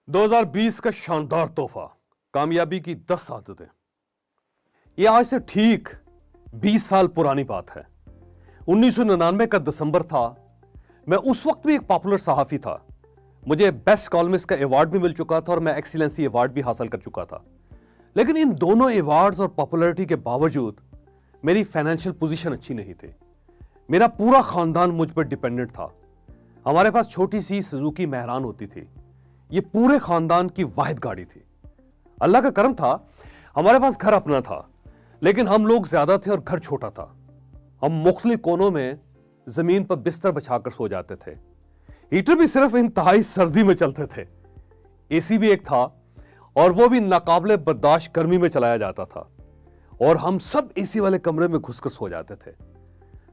2020 का शानदार तोहफा, कामयाबी की 10 आदतें। ये आज से ठीक 20 साल पुरानी बात है। 1999 का दिसंबर था। मैं उस वक्त भी एक पॉपुलर सहाफी था। मुझे बेस्ट कॉलमिस्ट का अवार्ड भी मिल चुका था और मैं एक्सीलेंसी अवार्ड भी हासिल कर चुका था। लेकिन इन दोनों अवार्ड्स और पॉपुलैरिटी के बावजूद मेरी फाइनेंशियल पोजीशन अच्छी नहीं थी। मेरा पूरा खानदान मुझ पर डिपेंडेंट था। हमारे पास छोटी सी सुजुकी मेहरान होती थी। ये पूरे खानदान की वाहिद गाड़ी थी। अल्लाह का करम था, हमारे पास घर अपना था, लेकिन हम लोग ज्यादा थे और घर छोटा था। हम मुख्तलिफ कोनों में जमीन पर बिस्तर बिछाकर सो जाते थे। हीटर भी सिर्फ इंतहाई सर्दी में चलते थे। एसी भी एक था और वो भी नाकाबिले बर्दाश्त गर्मी में चलाया जाता था और हम सब एसी वाले कमरे में घुसकर सो जाते थे।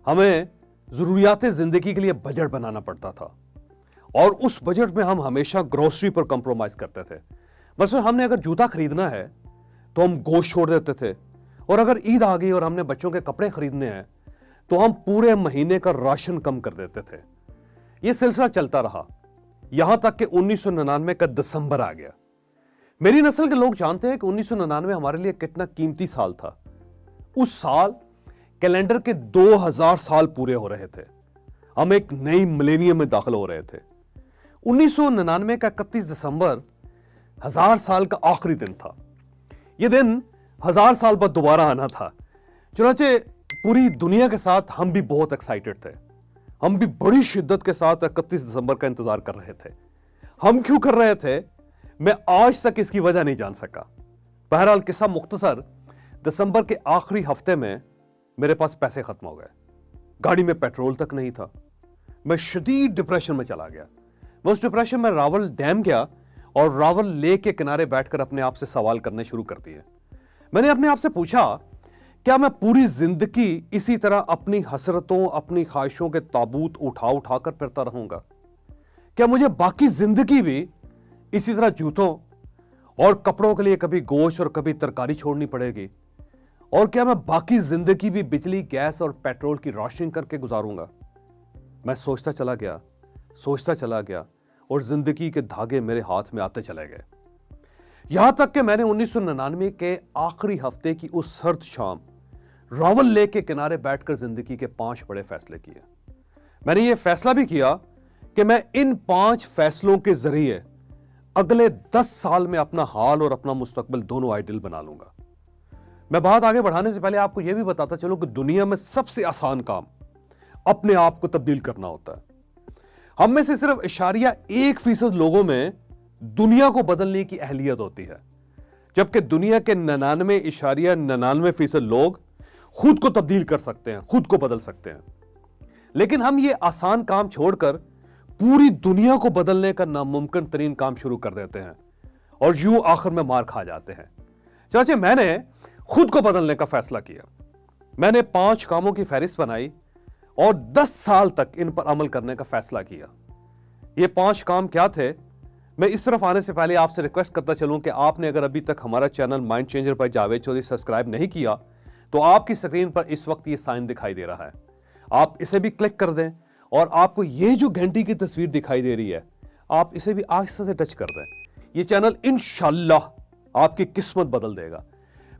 हमें जरूरियात जिंदगी के लिए बजट बनाना पड़ता था और उस बजट में हम हमेशा ग्रोसरी पर कंप्रोमाइज करते थे। मसलन हमने अगर जूता खरीदना है तो हम गोश्त छोड़ देते थे, और अगर ईद आ गई और हमने बच्चों के कपड़े खरीदने हैं तो हम पूरे महीने का राशन कम कर देते थे। यह सिलसिला चलता रहा यहां तक कि 1999 का दिसंबर आ गया। मेरी नस्ल के लोग जानते हैं कि 1999 हमारे लिए कितना कीमती साल था। उस साल कैलेंडर के 2000 साल पूरे हो रहे थे। हम एक नई मिलेनियम में दाखिल हो रहे थे। 1999 का 31 दिसंबर 1000 साल का आखिरी दिन था। यह दिन 1000 साल बाद दोबारा आना था। चुनांचे पूरी दुनिया के साथ हम भी बहुत एक्साइटेड थे। हम भी बड़ी शिद्दत के साथ 31 दिसंबर का इंतजार कर रहे थे। हम क्यों कर रहे थे, मैं आज तक इसकी वजह नहीं जान सका। बहरहाल किस्सा मुख्तसर, दिसंबर के आखिरी हफ्ते में मेरे पास पैसे खत्म हो गए। गाड़ी में पेट्रोल तक नहीं था। मैं शदीद डिप्रेशन में चला गया। मैं उस डिप्रेशन में रावल डैम गया और रावल लेक के किनारे बैठकर अपने आप से सवाल करने शुरू कर दिए। मैंने अपने आप से पूछा, क्या मैं पूरी जिंदगी इसी तरह अपनी हसरतों, अपनी ख्वाहिशों के ताबूत उठा उठा कर फिरता रहूंगा? क्या मुझे बाकी जिंदगी भी इसी तरह जूतों और कपड़ों के लिए कभी गोश्त और कभी तरकारी छोड़नी पड़ेगी? और क्या मैं बाकी जिंदगी भी बिजली, गैस और पेट्रोल की राशनिंग करके गुजारूंगा? मैं सोचता चला गया और जिंदगी के धागे मेरे हाथ में आते चले गए। यहां तक कि मैंने 1999 के आखिरी हफ्ते की उस सर्द शाम रावल लेक के किनारे बैठकर जिंदगी के 5 बड़े फैसले किए। मैंने यह फैसला भी किया कि मैं इन 5 फैसलों के जरिए अगले 10 साल में अपना हाल और अपना मुस्तकबिल दोनों आइडियल बना लूंगा। मैं बात आगे बढ़ाने से पहले आपको यह भी बताता चलूं कि दुनिया में सबसे आसान काम अपने आप को तब्दील करना होता है। हम में से सिर्फ 1% लोगों में दुनिया को बदलने की अहलियत होती है, जबकि दुनिया के 99.99% लोग खुद को तब्दील कर सकते हैं, खुद को बदल सकते हैं। लेकिन हम ये आसान काम छोड़कर पूरी दुनिया को बदलने का नामुमकिन तरीन काम शुरू कर देते हैं और यूं आखिर में मार खा जाते हैं। चाचे, मैंने खुद को बदलने का फैसला किया। मैंने 5 कामों की फहरिस्त बनाई और 10 साल तक इन पर अमल करने का फैसला किया। ये 5 काम क्या थे? मैं इस तरफ आने से पहले आपसे रिक्वेस्ट करता चलूं कि आपने अगर अभी तक हमारा channel Mind Changer by Javed Chaudhry subscribe नहीं किया तो आपकी स्क्रीन पर इस वक्त ये साइन दिखाई दे रहा है। आप इसे भी क्लिक कर दें और आपको ये जो घंटी की तस्वीर दिखाई दे रही है, आप इसे भी आहिस्ता से टच कर दें। ये चैनल इंशाल्लाह आपकी किस्मत बदल देगा।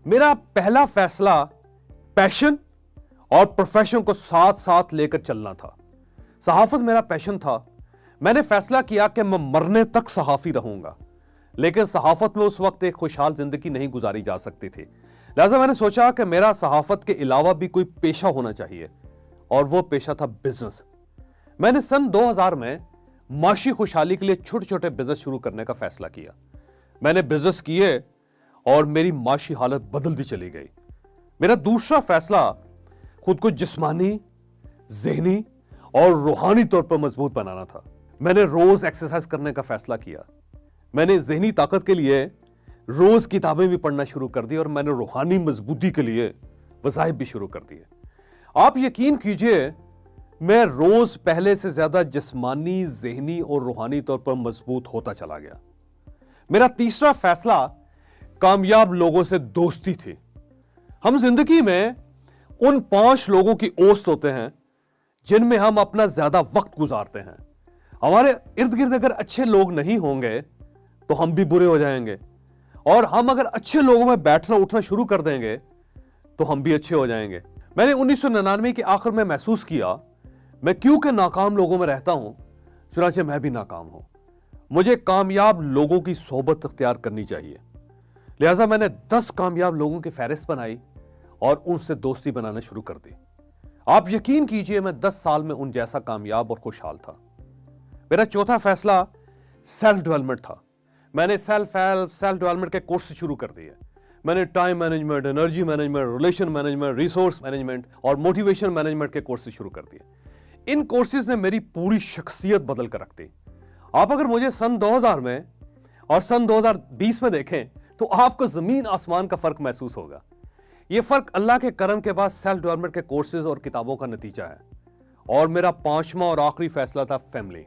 मेरा पहला फैसला पैशन और प्रोफेशन को साथ साथ लेकर चलना था। सहाफत मेरा पैशन था। मैंने फैसला किया कि मैं मरने तक सहाफी रहूंगा, लेकिन सहाफत में उस वक्त एक खुशहाल जिंदगी नहीं गुजारी जा सकती थी। लिहाजा मैंने सोचा कि मेरा सहाफत के अलावा भी कोई पेशा होना चाहिए, और वो पेशा था बिजनेस। मैंने सन 2000 में माशी खुशहाली के लिए छोटे छोटे बिजनेस शुरू करने का फैसला किया। मैंने बिजनेस किए और मेरी माशी हालत बदलती चली गई। मेरा दूसरा फैसला खुद को जिस्मानी, ज़हनी और रूहानी तौर पर मजबूत बनाना था। मैंने रोज एक्सरसाइज करने का फैसला किया। मैंने ज़हनी ताकत के लिए रोज किताबें भी पढ़ना शुरू कर दी और मैंने रूहानी मजबूती के लिए वज़ाइफ भी शुरू कर दिए। आप यकीन कीजिए, मैं रोज पहले से ज्यादा जिस्मानी, ज़हनी और रूहानी तौर पर मजबूत होता चला गया। मेरा तीसरा फैसला कामयाब लोगों से दोस्ती थी। हम जिंदगी में उन 5 लोगों की औसत होते हैं जिनमें हम अपना ज्यादा वक्त गुजारते हैं। हमारे इर्द गिर्द अगर अच्छे लोग नहीं होंगे तो हम भी बुरे हो जाएंगे, और हम अगर अच्छे लोगों में बैठना उठना शुरू कर देंगे तो हम भी अच्छे हो जाएंगे। मैंने 1999 के आखिर में महसूस किया मैं क्यों के नाकाम लोगों में रहता हूं, चुनांचे मैं भी नाकाम हूं। मुझे कामयाब लोगों की सोहबत अख्तियार करनी चाहिए। लिहाजा मैंने 10 कामयाब लोगों की फहरिस्त बनाई और उनसे दोस्ती बनाना शुरू कर दी। आप यकीन कीजिए मैं 10 साल में उन जैसा कामयाब और खुशहाल था। मेरा चौथा फैसला सेल्फ डेवलपमेंट था। मैंने सेल्फ डेवलपमेंट के कोर्स शुरू कर दिए। मैंने time management, energy management, relation management, resource management और मोटिवेशन मैनेजमेंट के कोर्स शुरू कर दिए। इन कोर्सेज ने मेरी पूरी शख्सियत बदल कर रख दी। आप अगर मुझे सन 2000 में और सन 2020 में देखें तो आपको जमीन आसमान का फर्क महसूस होगा। यह फर्क अल्लाह के करम के बाद सेल्फ डेवलपमेंट के कोर्सेज और किताबों का नतीजा है। और मेरा 5वां और आखिरी फैसला था फैमिली।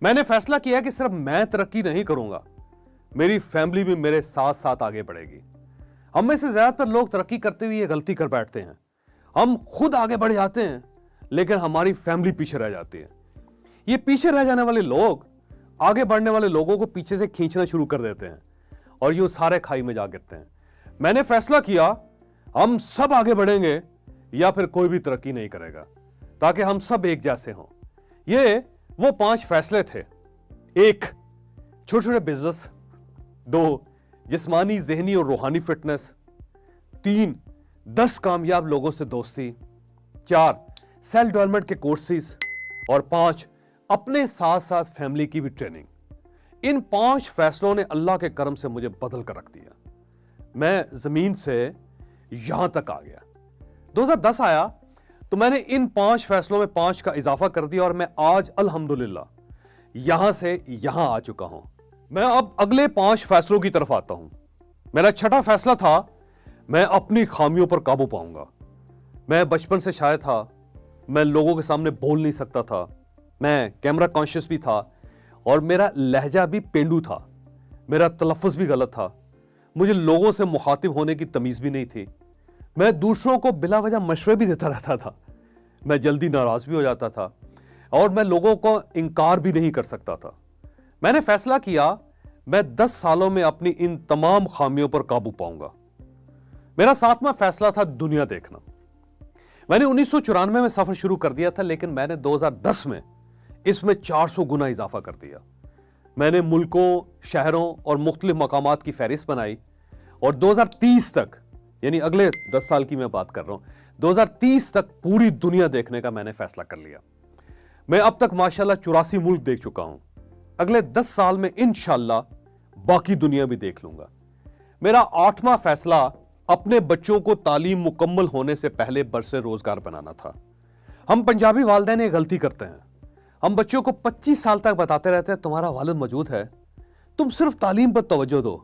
मैंने फैसला किया कि सिर्फ मैं तरक्की नहीं करूंगा, मेरी फैमिली भी मेरे साथ साथ आगे बढ़ेगी। हम में से ज्यादातर लोग तरक्की करते हुए ये गलती कर बैठते हैं। हम खुद आगे बढ़ जाते हैं लेकिन हमारी फैमिली पीछे रह जाती है। ये पीछे रह जाने वाले लोग आगे बढ़ने वाले लोगों को पीछे से खींचना शुरू कर देते हैं और यूं सारे खाई में जा गिरते हैं। मैंने फैसला किया हम सब आगे बढ़ेंगे या फिर कोई भी तरक्की नहीं करेगा, ताकि हम सब एक जैसे हों। ये वो 5 फैसले थे। 1, छोटे छोटे बिजनेस। 2, जिस्मानी, ज़हनी और रूहानी फिटनेस। 3, 10 कामयाब लोगों से दोस्ती। 4, सेल्फ डेवलपमेंट के कोर्सेज। और 5, अपने साथ साथ फैमिली की भी ट्रेनिंग। इन 5 फैसलों ने अल्लाह के करम से मुझे बदल कर रख दिया। मैं जमीन से यहां तक आ गया। 2010 आया तो मैंने इन 5 फैसलों में 5 का इजाफा कर दिया और मैं आज अल्हम्दुलिल्लाह यहां से यहां आ चुका हूं। मैं अब अगले 5 फैसलों की तरफ आता हूं। मेरा छठा फैसला था मैं अपनी खामियों पर काबू पाऊंगा। मैं बचपन से शायद था, मैं लोगों के सामने बोल नहीं सकता था, मैं कैमरा कॉन्शियस भी था और मेरा लहजा भी पेंडू था, मेरा तलफ़्फ़ुज़ भी गलत था, मुझे लोगों से मुखातिब होने की तमीज़ भी नहीं थी, मैं दूसरों को बिला वजह मशवरे भी देता रहता था, मैं जल्दी नाराज़ भी हो जाता था और मैं लोगों को इनकार भी नहीं कर सकता था। मैंने फैसला किया मैं 10 सालों में अपनी इन तमाम खामियों पर काबू पाऊंगा। मेरा 7वां फैसला था दुनिया देखना। मैंने 1994 में सफर शुरू कर दिया था लेकिन मैंने 2010 में इसमें 400 गुना इजाफा कर दिया। मैंने मुल्कों, शहरों और मुख्तलिफ मकामात की फहरिस्त बनाई और 2030 तक, यानी अगले 10 साल की मैं बात कर रहा हूं, 2030 तक पूरी दुनिया देखने का मैंने फैसला कर लिया। मैं अब तक माशाल्लाह 84 मुल्क देख चुका हूं। अगले 10 साल में इंशाल्लाह बाकी दुनिया भी देख लूंगा। मेरा 8वां फैसला अपने बच्चों को तालीम मुकम्मल होने से पहले बरसे रोजगार बनाना था। हम पंजाबी वालिदैन ये गलती करते हैं, हम बच्चों को 25 साल तक बताते रहते हैं तुम्हारा वालिद मौजूद है, तुम सिर्फ तालीम पर तवज्जो दो,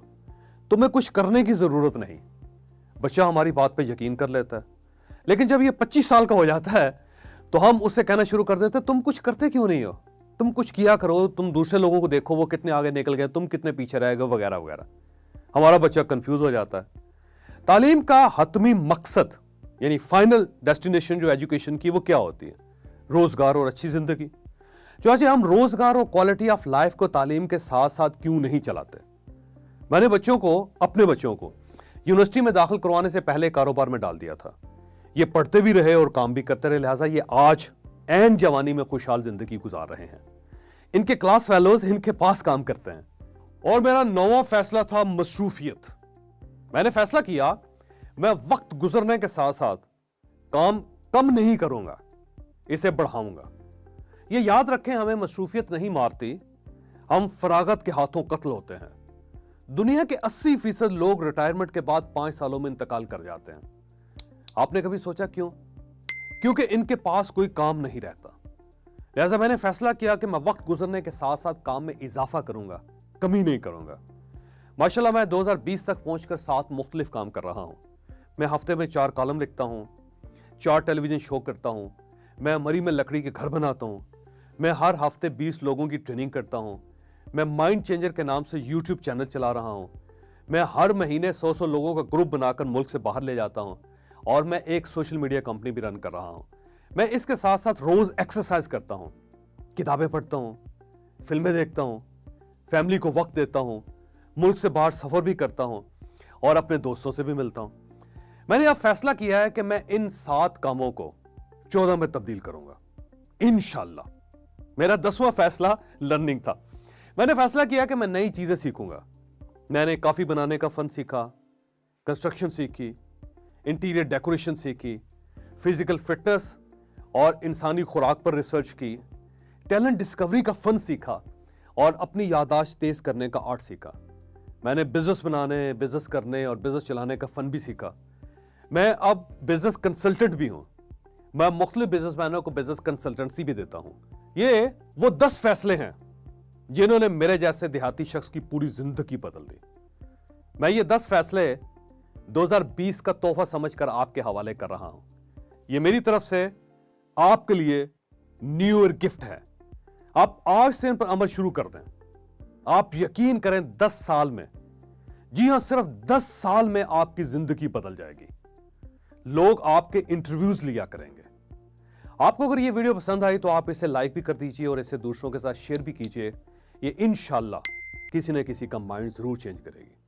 तुम्हें कुछ करने की जरूरत नहीं। बच्चा हमारी बात पर यकीन कर लेता है, लेकिन जब ये 25 साल का हो जाता है तो हम उससे कहना शुरू कर देते तुम कुछ करते क्यों नहीं हो, तुम कुछ किया करो, तुम दूसरे लोगों को देखो वो कितने आगे निकल गए, तुम कितने पीछे रह गए, वगैरह वगैरह। हमारा बच्चा कंफ्यूज हो जाता है। तालीम का हतमी मकसद यानी फाइनल डेस्टिनेशन जो एजुकेशन की वो क्या होती है? रोजगार और अच्छी जिंदगी। चाचा हम रोजगार और क्वालिटी ऑफ लाइफ को तालीम के साथ साथ क्यों नहीं चलाते? मैंने अपने बच्चों को यूनिवर्सिटी में दाखिल करवाने से पहले कारोबार में डाल दिया था। ये पढ़ते भी रहे और काम भी करते रहे, लिहाजा ये आज ऐन जवानी में खुशहाल जिंदगी गुजार रहे हैं। इनके क्लास फेलोज इनके पास काम करते हैं। और मेरा 9वां फैसला था मसरूफियत। मैंने फैसला किया मैं वक्त गुजरने के साथ साथ काम कम नहीं करूंगा, इसे बढ़ाऊंगा। ये याद रखें हमें मसरूफियत नहीं मारती, हम फरागत के हाथों कत्ल होते हैं। दुनिया के 80% लोग रिटायरमेंट के बाद 5 सालों में इंतकाल कर जाते हैं। आपने कभी सोचा क्यों? क्योंकि इनके पास कोई काम नहीं रहता। लिहाजा मैंने फैसला किया कि मैं वक्त गुजरने के साथ साथ काम में इजाफा करूंगा, कमी नहीं करूंगा। माशाल्लाह मैं 2020 तक पहुंचकर 7 मुख्तलिफ काम कर रहा हूं। मैं हफ्ते में 4 कॉलम लिखता हूं, 4 टेलीविजन शो करता हूं, मैं मरी में लकड़ी के घर बनाता हूं, मैं हर हफ्ते 20 लोगों की ट्रेनिंग करता हूं, मैं माइंड चेंजर के नाम से यूट्यूब चैनल चला रहा हूं, मैं हर महीने 100 लोगों का ग्रुप बनाकर मुल्क से बाहर ले जाता हूं और मैं एक सोशल मीडिया कंपनी भी रन कर रहा हूं। मैं इसके साथ साथ रोज एक्सरसाइज करता हूं, किताबें पढ़ता हूं, फिल्में देखता हूं, फैमिली को वक्त देता हूं, मुल्क से बाहर सफर भी करता हूं और अपने दोस्तों से भी मिलता हूं। मैंने अब फैसला किया है कि मैं इन 7 कामों को 14 में तब्दील करूंगा इंशाल्लाह। मेरा 10वां फैसला लर्निंग था। मैंने फैसला किया कि मैं नई चीजें सीखूंगा। मैंने कॉफी बनाने का फन सीखा, कंस्ट्रक्शन सीखी, इंटीरियर डेकोरेशन सीखी, फिजिकल फिटनेस और इंसानी खुराक पर रिसर्च की, टैलेंट डिस्कवरी का फन सीखा और अपनी याददाश्त तेज करने का आर्ट सीखा। मैंने बिजनेस बनाने, बिजनेस करने और बिजनेस चलाने का फन भी सीखा। मैं अब बिजनेस कंसल्टेंट भी हूं। मैं मुख्तलिफ बिजनेसमैनों को बिजनेस कंसल्टेंसी भी देता हूं। ये वो 10 फैसले हैं जिन्होंने मेरे जैसे देहाती शख्स की पूरी जिंदगी बदल दी। मैं ये 10 फैसले 2020 का तोहफा समझकर आपके हवाले कर रहा हूं। ये मेरी तरफ से आपके लिए न्यू ईयर गिफ्ट है। आप आज से इन पर अमल शुरू कर दें। आप यकीन करें 10 साल में, जी हां सिर्फ 10 साल में आपकी जिंदगी बदल जाएगी। लोग आपके इंटरव्यूज लिया करेंगे। आपको अगर ये वीडियो पसंद आई तो आप इसे लाइक भी कर दीजिए और इसे दूसरों के साथ शेयर भी कीजिए। ये इंशाल्लाह किसी न किसी का माइंड जरूर चेंज करेगी।